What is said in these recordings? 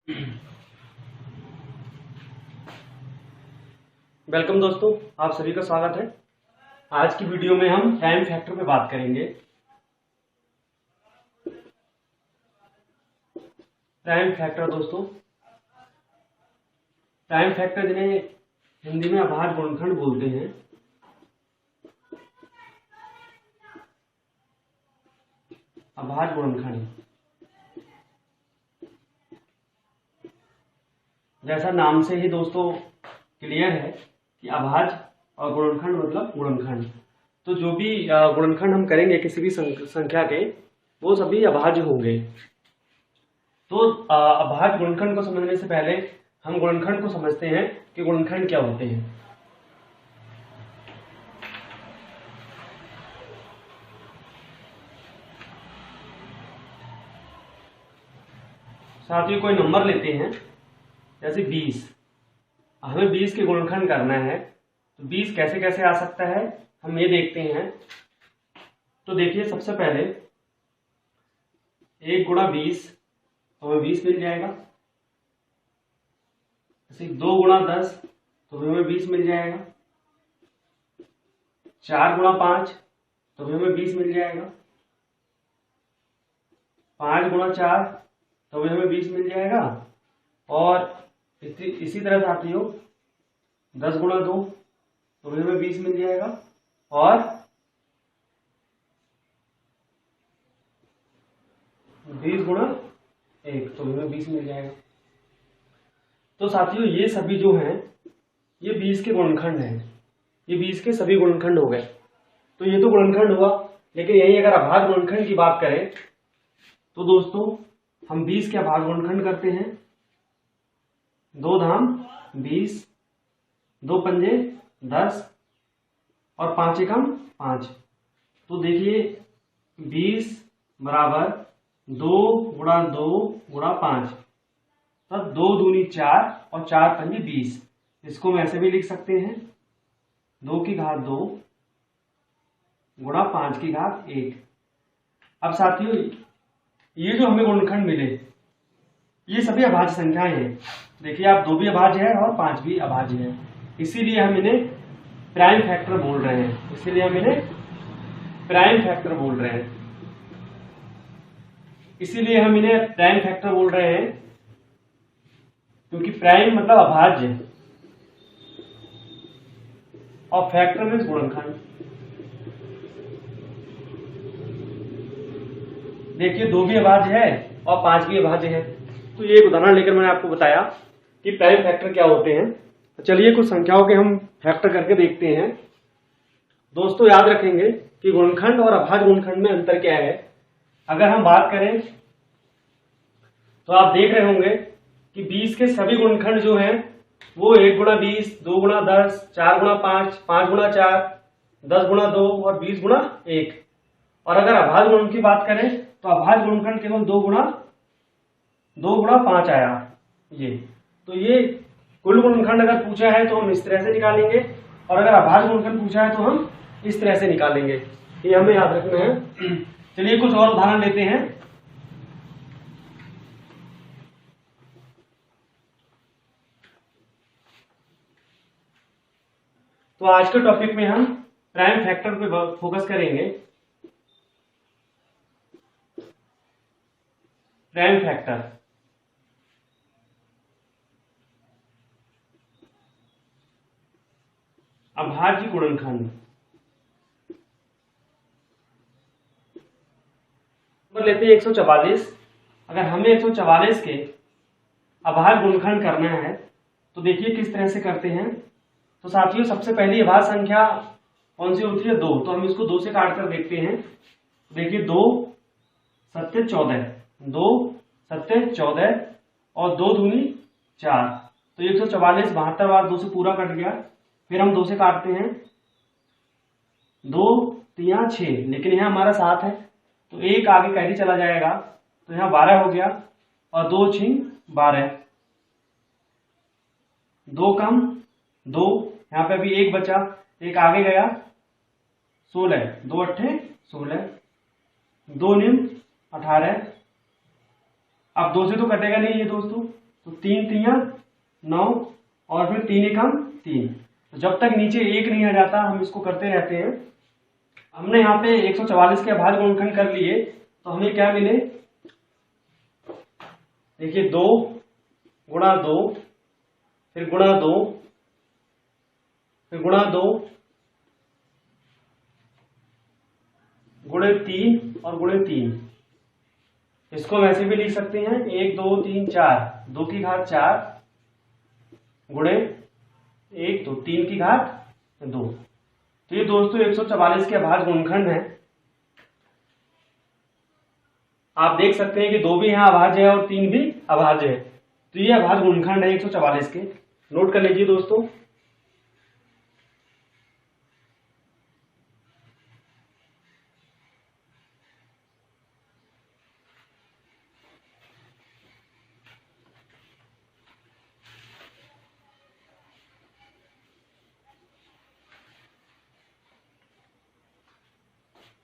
Welcome दोस्तों, आप सभी का स्वागत है। आज की वीडियो में हम प्राइम फैक्टर पे बात करेंगे। प्राइम फैक्टर दोस्तों, प्राइम फैक्टर जिन्हें हिंदी में अभाज्य गुणनखंड बोलते हैं। अभाज्य गुणनखंड जैसा नाम से ही दोस्तों क्लियर है कि अभाज्य और गुणनखंड मतलब गुणनखंड। तो जो भी गुणनखंड हम करेंगे किसी भी संख्या के, वो सभी अभाज्य होंगे। तो अभाज्य गुणनखंड को समझने से पहले हम गुणनखंड को समझते हैं कि गुणनखंड क्या होते हैं। साथियों, कोई नंबर लेते हैं जैसे 20, हमें 20 के गुणनखंड करना है। तो 20 कैसे कैसे आ सकता है हम ये देखते हैं। तो देखिए, सबसे पहले 1 गुणा 20 तो हमें 20 मिल जाएगा। जैसे 2 गुणा 10 तो हमें 20 मिल जाएगा। 4 गुणा 5 तो हमें 20 मिल जाएगा। 5 गुणा 4 तो हमें 20 मिल जाएगा। और इसी तरह साथियों 10 गुणा 2 तो हमें 20 मिल जाएगा। और 20 गुणा 1 तो हमें 20 मिल जाएगा। तो साथियों ये सभी जो हैं ये 20 के गुणनखंड हैं। ये 20 के सभी गुणनखंड हो गए। तो ये तो गुणनखंड हुआ, लेकिन यही अगर अभाज्य गुणनखंड की बात करें तो दोस्तों हम 20 के अभाज्य गुणनखंड करते हैं। 2 धाम 20, 2 पंजे 10 और 5 एकम 5। तो देखिए 20 बराबर 2 गुणा 2 गुणा 5, तब 2 दूनी 4 और 4 पंजे 20। इसको हम ऐसे भी लिख सकते हैं 2 की घात 2 गुणा 5 की घात 1। अब साथियों ये जो हमें गुणनखंड मिले ये सभी अभाज्य संख्याएं हैं। देखिए आप 2 भी अभाज्य है और 5 भी अभाज्य है, इसीलिए हम इन्हें प्राइम फैक्टर बोल रहे हैं। इसीलिए हम इन्हें प्राइम फैक्टर बोल रहे हैं। इसीलिए हम इन्हें प्राइम फैक्टर बोल रहे हैं क्योंकि प्राइम मतलब अभाज्य और फैक्टर मीन्स गुणनखंड। देखिए 2 भी अभाज्य है और 5 भी अभाज्य है। तो ये एक उदाहरण लेकर मैंने आपको बताया कि प्राइम फैक्टर क्या होते हैं। तो चलिए कुछ संख्याओं के हम फैक्टर करके देखते हैं। दोस्तों याद रखेंगे कि गुणनखंड और अभाज्य गुणनखंड में अंतर क्या है। अगर हम बात करें तो आप देख रहे होंगे कि 20 के सभी गुणनखंड जो हैं वो 1 गुणा 20, 2 गुणा 10, 4 गुणा 5, 5 गुणा 4, 10 गुणा 2 और 20 गुणा 1। और अगर अभाज्य गुणनखंड की बात करें तो अभाज्य गुणनखंड केवल 2 गुणा 5 आया। तो ये कुल गुणनखंड अगर पूछा है तो हम इस तरह से निकालेंगे, और अगर अभाज्य गुणनखंड पूछा है तो हम इस तरह से निकालेंगे। ये हमें याद रखना है। चलिए कुछ और उदाहरण लेते हैं। तो आज के टॉपिक में हम प्राइम फैक्टर पे फोकस करेंगे। प्राइम फैक्टर अभाज्य गुणनखंड। नंबर लेते हैं 144। अगर हमें 144 के अभाज्य गुणनखंड करना है तो देखिए किस तरह से करते हैं। तो साथियों सबसे पहली अभाज्य संख्या कौन सी होती है? 2। तो हम इसको 2 से काट कर देखते हैं। देखिए 2 सत्ते 14, 2 सत्ते 14 और 2 दूनी 4। तो 144 72 बार 2 से पूरा कट गया। फिर हम 2 से काटते हैं, 2 3 6, लेकिन यहाँ हमारा 7 है तो 1 आगे कैरी चला जाएगा, तो यहाँ 12 हो गया और 2 छिंग 12, 2 कम 2, यहाँ पे अभी 1 बचा, 1 आगे गया 16, 2 अट्ठे 16, 2 निम 18। अब 2 से तो कटेगा नहीं ये दोस्तों, तो 3 तिया 9 और फिर 3 एकम 3। तो जब तक नीचे 1 नहीं आ जाता हम इसको करते रहते हैं। हमने यहाँ पे 144 के अभाज्य गुणनखंड कर लिए, तो हमें क्या मिले, देखिए 2 गुणा 2 फिर गुणा 2 फिर गुणा 2 गुणे 3 और गुणे 3। इसको वैसे भी लिख सकते हैं 1 2 3 4, 2 की घात 4 गुणे 1 2 3 की घात 2। तो ये दोस्तों 144 के अभाज्य गुणनखंड है। आप देख सकते हैं कि 2 भी यहाँ अभाज्य है और 3 भी अभाज्य है। तो ये अभाज्य गुणनखंड है 144 के। नोट कर लीजिए दोस्तों।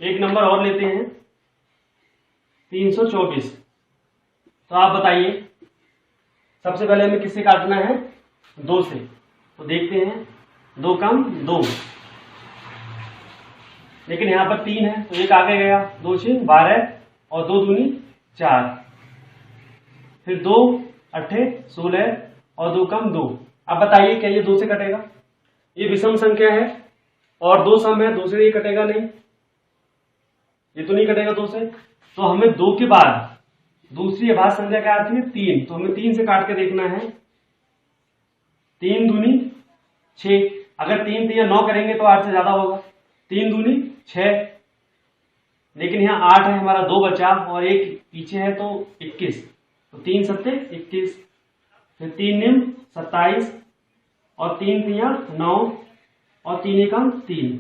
एक नंबर और लेते हैं 324। तो आप बताइए सबसे पहले हमें किससे काटना है, 2 से। तो देखते हैं 2 कम 2, लेकिन यहां पर 3 है तो एक आगे गया, 2 6 12 और 2 दूनी 4, फिर 2 8 16 और 2 कम 2। अब बताइए क्या ये 2 से कटेगा? ये विषम संख्या है और 2 सम है, 2 से ये कटेगा नहीं, ये तो नहीं कटेगा 2 से। तो हमें 2 के बाद दूसरी अभाज्य संख्या क्या आती है, 3। तो हमें 3 से काट के देखना है। 3 दूनी 6, अगर 3 3 9 करेंगे तो 8 से ज्यादा होगा। 3 दूनी 6, लेकिन यहाँ 8 है हमारा, 2 बचा और 1 पीछे है तो 21। तो 3 सत्ते 21, फिर 3 निम 27 और 3 तिया 9 और 3 एकम 3,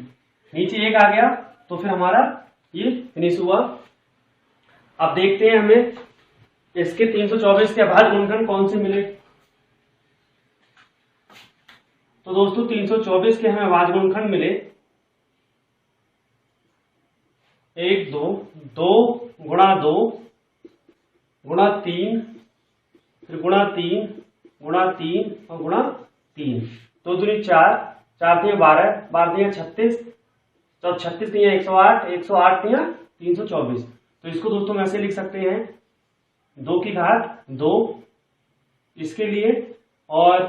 नीचे 1 आ गया तो फिर हमारा ये फिनिश हुआ। अब देखते हैं हमें इसके 324 के अभाज्य गुणनखंड कौन से मिले। तो दोस्तों 324 के हमें अभाज्य गुणनखंड मिले 1 2 2 गुणा 2 गुणा 3 फिर गुणा 3 गुणा 3 और गुणा 3। 2 दूनी 4, 4 तिया 12, 12 तिया 36, तो 36 तिया 108, 108 तिया 324। तो इसको दोस्तों ऐसे लिख सकते हैं 2 की घात 2 इसके लिए और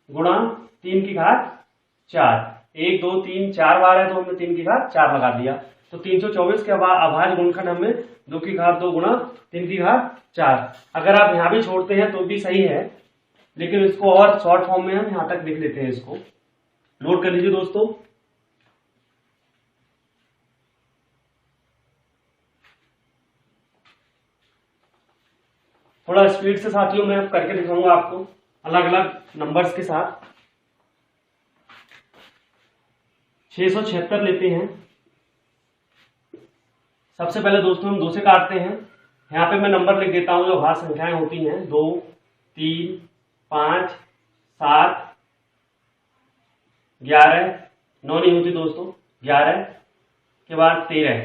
गुणा 3 की घात 4। 1 2 3 4 बार है तो हमने 3 की घात 4 लगा दिया। तो 324 के अभाज्य गुणनखंड हमें 2 की घात 2 गुणा 3 की घात 4। अगर आप यहां भी छोड़ते हैं तो भी सही है, लेकिन इसको और शॉर्ट फॉर्म में हम यहां तक लिख लेते हैं। इसको नोट कर लीजिए दोस्तों। थोड़ा स्पीड से साथियों मैं करके दिखाऊंगा आपको अलग अलग नंबर्स के साथ। 676 लेते हैं। सबसे पहले दोस्तों हम 2 से काटते हैं। यहाँ पे मैं नंबर लिख देता हूं जो अभाज्य संख्याएं होती हैं, 2 3 5 7 11, 9 नहीं होती दोस्तों, 11 के बाद 13।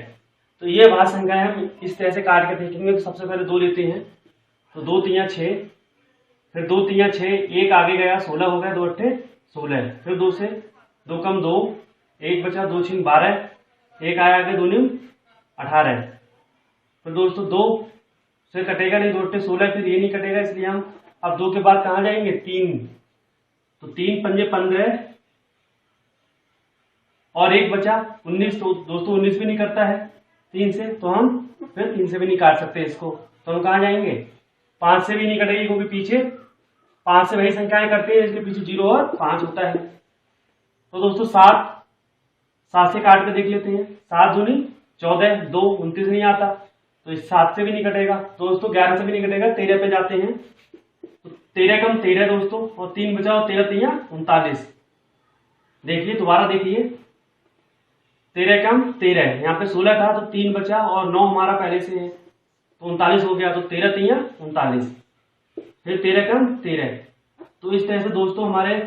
तो ये अभाज्य संख्याएं हम इस तरह से काट के देखेंगे। तो सबसे पहले 2 लेते हैं, तो 2 तिया 6, फिर 2 तिया 6, 1 आगे गया 16 हो गया, 2 8 16, फिर 2 से 2 कम 2, 1 बचा, 2 6 12, 1 आया आगे 2 9 18। फिर दोस्तों 2 से कटेगा नहीं, 2 8 16, फिर ये नहीं कटेगा, इसलिए हम अब 2 के बाद कहां जाएंगे, 3। तो 3 पंजे 15 और 1 बचा 19। तो दोस्तों 19 भी नहीं करता है 3 से, तो हम फिर 3 से भी नहीं काट सकते इसको। तो हम कहां जाएंगे, 5 से भी नहीं कटेगी क्योंकि पीछे 5 से वही संख्याएं करते हैं, इसलिए पीछे 0 और 5 होता है। तो दोस्तों 7 से काट के देख लेते हैं। 7 दूनी 14, 2 29 नहीं आता, तो इस 7 से भी नहीं कटेगा। दोस्तों 11 से भी नहीं कटेगा, 13 पे जाते हैं। तो 13 कम 13 दोस्तों, और 3 बचा और 13 तिया 39। देखिए दोबारा देखिए, 13 कम 13, यहाँ पे 16 था तो 3 बचा और 9 हमारा पहले से है तो 39 हो गया। तो 13 तिया 39, फिर 13 कम 13। तो इस तरह से दोस्तों हमारे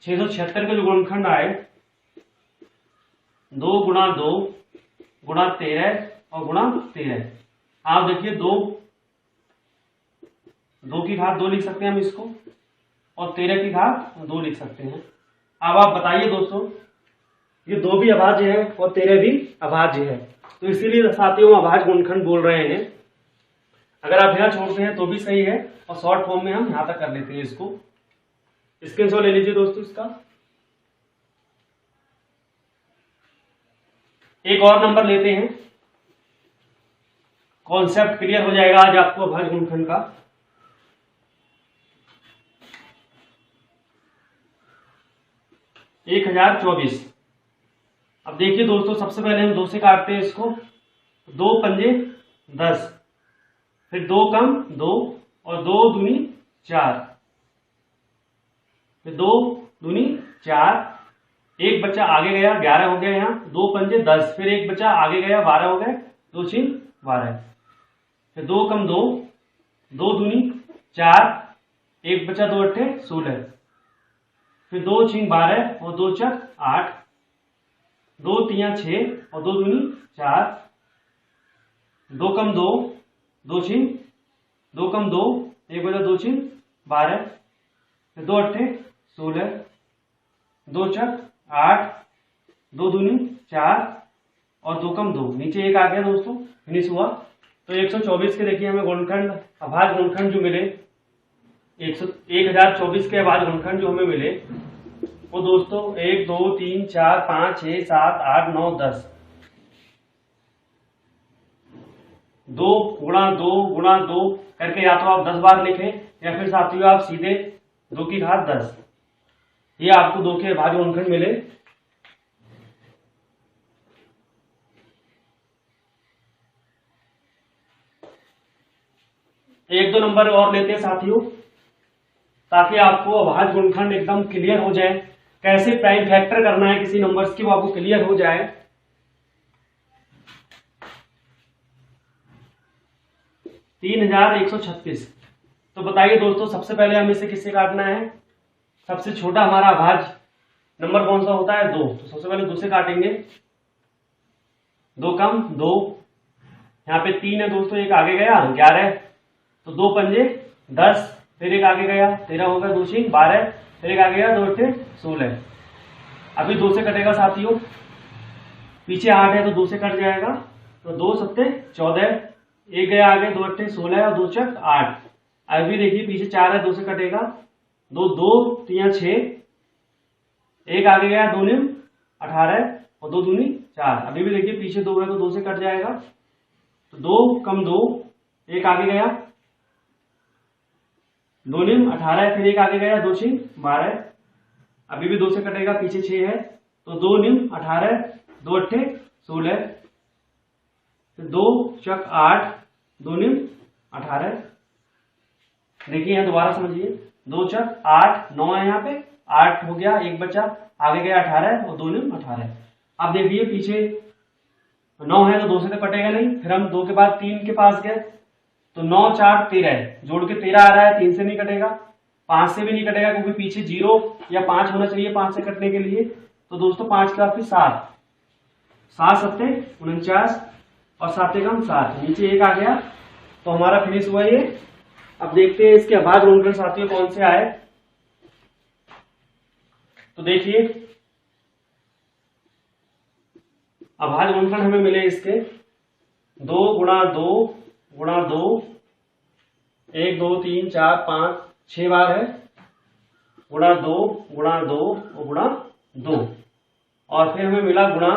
676 के जो गुणनखंड आए, 2 गुणा 2 गुणा 13 और गुणा 13। आप देखिए 2 2 की घात 2 लिख सकते हैं हम इसको, और 13 की घात 2 लिख सकते हैं। अब आप बताइए दोस्तों, ये 2 भी अभाज्य है और 13 भी अभाज्य है, तो इसीलिए साथियों अभाज्य गुणनखंड बोल रहे हैं। अगर आप यहाँ छोड़ते हैं तो भी सही है, और शॉर्ट फॉर्म में हम यहाँ तक कर लेते हैं इसको। स्क्रीनशॉट ले लीजिए दोस्तों इसका। एक और नंबर लेते हैं, कॉन्सेप्ट क्लियर हो जाएगा आज आपको अभाज्य गुणनखंड का। एक 1024। अब देखिए दोस्तों, सबसे पहले हम 2 से काटते हैं इसको। 2 पंजे 10, फिर 2 कम 2 और 2 दूनी 4, फिर 2 दूनी 4, एक बच्चा आगे गया 11 हो गया, यहाँ 2 पंजे 10, फिर एक बच्चा आगे गया 12 हो गए, 2 छीन 12, फिर 2 कम 2, 2 दूनी 4, एक बच्चा 2 अट्ठे 16, फिर 2 छीन 12 और 2 चक 8, 2 तियां 6 और 2 दूनी 4, 2 कम 2, 2 छीन 2 कम 2, एक बचा 2 छीन 12, फिर 2 अट्ठे 16, 2 चक 8, 2 दूनी 4 और 2 कम 2, नीचे एक आ गया दोस्तों, फिनिश हुआ। तो 124 के देखिए हमें गुणनखंड अभाज्य गुणनखंड जो मिले, 1024 के अभाज्य गुणनखंड जो हमें मिले वो दोस्तों 1 2 3 4 5 6 7 8 9 10, 2 गुणा 2 गुणा 2 करके या तो आप 10 बार लिखें, या फिर साथियों आप सीधे 2 की घात 10, ये आपको 2 के अभाज्य गुणनखंड मिले। एक दो नंबर और लेते हैं साथियों, ताकि आपको अभाज्य गुणनखंड एकदम क्लियर हो जाए, कैसे प्राइम फैक्टर करना है किसी नंबर्स की वो आपको क्लियर हो जाए। तीन 3136। तो बताइए दोस्तों, सबसे पहले हमें इसे किससे काटना है? सबसे छोटा हमारा अभाज्य नंबर कौन सा होता है? 2। तो सबसे पहले 2 से काटेंगे, 2 कम 2, यहाँ पे 3 है दोस्तों, एक आगे गया 11, तो 2 पंजे 10, फिर एक आगे गया 13 होगा, 2 छीन 12, फिर एक आगे गया 2 अट्ठे 16। अभी 2 से कटेगा साथियों, पीछे 8 है तो 2 से कट जाएगा, तो 2 सत्ते 14, एक गया आगे 2 अट्ठे 16 और 2 चक 8। अभी देखिए पीछे 4 है, 2 से कटेगा, 2 2 3 6, एक आगे गया 2 निम 18 और 2 दूनी 4। अभी भी देखिए पीछे 2 है तो 2 से कट जाएगा, तो 2 कम 2, एक आगे गया 2 निम 18, फिर एक आगे गया 2 छीन 12, अभी भी 2 से कटेगा, पीछे 6 है तो 2 निम 18, 2 अट्ठे 16, फिर 2 चक 8, 2 निम 18। देखिए यहाँ दोबारा समझिए, 2 चक 8, 9 है यहाँ पे, 8 हो गया, एक बचा आगे गया 18 और 2 निम 18। अब देखिए पीछे 9 है तो 2 से तो कटेगा नहीं, फिर हम 2 के बाद 3 के पास गए तो 9 4 13 है, जोड़ के 13 आ रहा है, 3 से नहीं कटेगा, 5 से भी नहीं कटेगा, क्योंकि पीछे 0 या 5 होना चाहिए 5 से कटने के लिए। तो दोस्तों 5 के बाद फिर 7, 7 सत्ते 49 और 7 एकम 7, नीचे एक आ गया, तो हमारा फिनिश हुआ ये। अब देखते हैं इसके अभाज्य गुणनखंड साथियों कौन से आए। तो देखिए अभाज्य गुणनखंड हमें मिले इसके 2 गुणा 2 गुणा 2, 1 2 3 4 5 6 बार है, गुणा 2 और गुणा 2, और फिर हमें मिला गुणा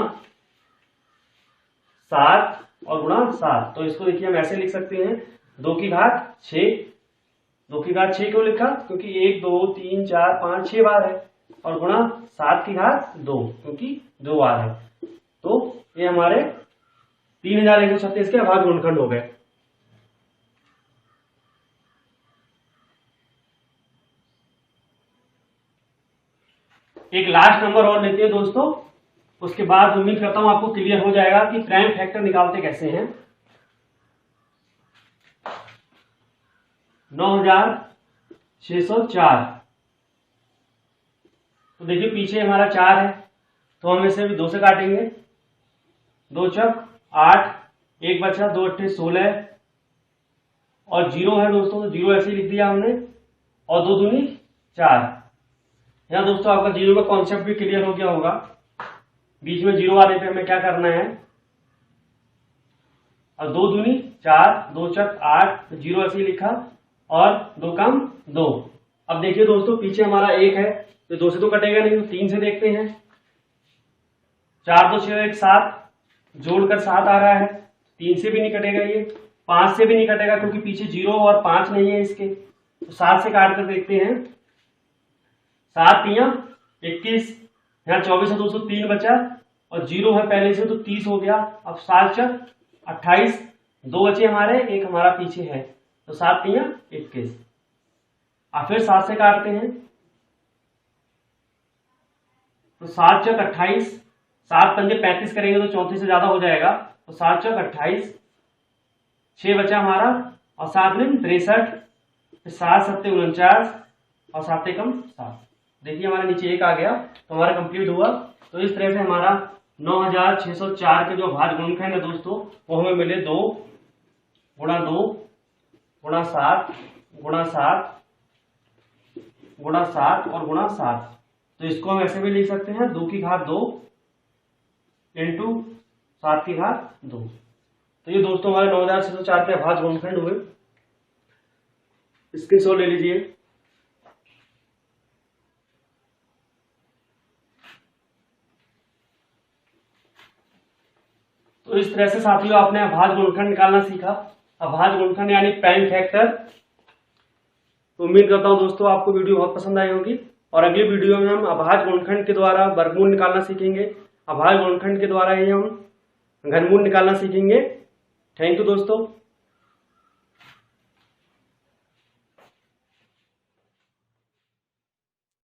7 और गुणा 7। तो इसको देखिए हम ऐसे लिख सकते हैं 2 की घात 6। 2 की घात 6 क्यों लिखा? क्योंकि 1 2 3 4 5 6 बार है, और गुणा 7 की घात 2 क्योंकि 2 बार है। तो ये हमारे 3136 के अभाज्य गुणनखंड हो गए। एक लास्ट नंबर और लेते हैं दोस्तों, उसके बाद उम्मीद करता हूं आपको क्लियर हो जाएगा कि प्राइम फैक्टर निकालते कैसे हैं। 9604। तो देखिए पीछे हमारा 4 है तो हम इसे भी 2 से काटेंगे, 2 चक 8, एक बचा 2 अट्ठे 16, और 0 है दोस्तों, तो 0 ऐसे ही लिख दिया हमने, और 2 दूनी 4। यहाँ दोस्तों आपका 0 का कॉन्सेप्ट भी क्लियर हो गया होगा। बीच में 0 आने पे हमें क्या करना है, और 2 दूनी 4, 2 चक 8, तो 0 ऐसे ही लिखा, और 2 कम 2। अब देखिए दोस्तों पीछे हमारा 1 है, तो 2 से तो कटेगा नहीं, तो 3 से देखते हैं। 4 2 6 1 7, जोड़कर 7 आ रहा है, 3 से भी नहीं कटेगा ये, 5 से भी नहीं कटेगा क्योंकि पीछे 0 और 5 नहीं है इसके, तो 7 से काट कर देखते हैं। 7 तियां 21, यहाँ 24 है दोस्तों, 3 बचा, और 0 है पहले से, तो 30 हो गया। अब 7 चक 28, 2 बचे हमारे, 1 हमारा पीछे है, तो 7 तियां 21। अब फिर 7 से काटते हैं, तो 7 चक 28, 7 पंजे 35 करेंगे तो 34 से ज्यादा हो जाएगा, तो 7 चक 28, 6 बचा हमारा, और 7 में 63, 7 7 49, और 7 कम 7। देखिए हमारे नीचे 1 आ गया, तो हमारा कंप्लीट हुआ। तो इस तरह से हमारा 9604 के जो भाज्य गुणनखंड है दोस्तों, वो हमें मिले 2 गुणा 2 गुणा 7 गुणा 7 गुणा 7 और गुणा 7। तो इसको हम ऐसे भी लिख सकते हैं 2 की घात 2 इंटू 7 की घात 2। तो ये दोस्तों हमारे 9604 के अभाज्य गुणनखंड हुए। स्क्रीनशॉट ले लीजिए। तो इस तरह से साथियों आपने अभाज्य गुणनखंड निकालना सीखा। अभाज्य गुणनखंड यानी प्राइम फैक्टर। तो उम्मीद करता हूं दोस्तों आपको वीडियो बहुत पसंद आई होगी, और अगली वीडियो में हम अभाज्य गुणनखंड के द्वारा वर्गमूल निकालना सीखेंगे। अभाज्य गुणनखंड के द्वारा ही हम घनमूल निकालना सीखेंगे। थैंक यू दोस्तों।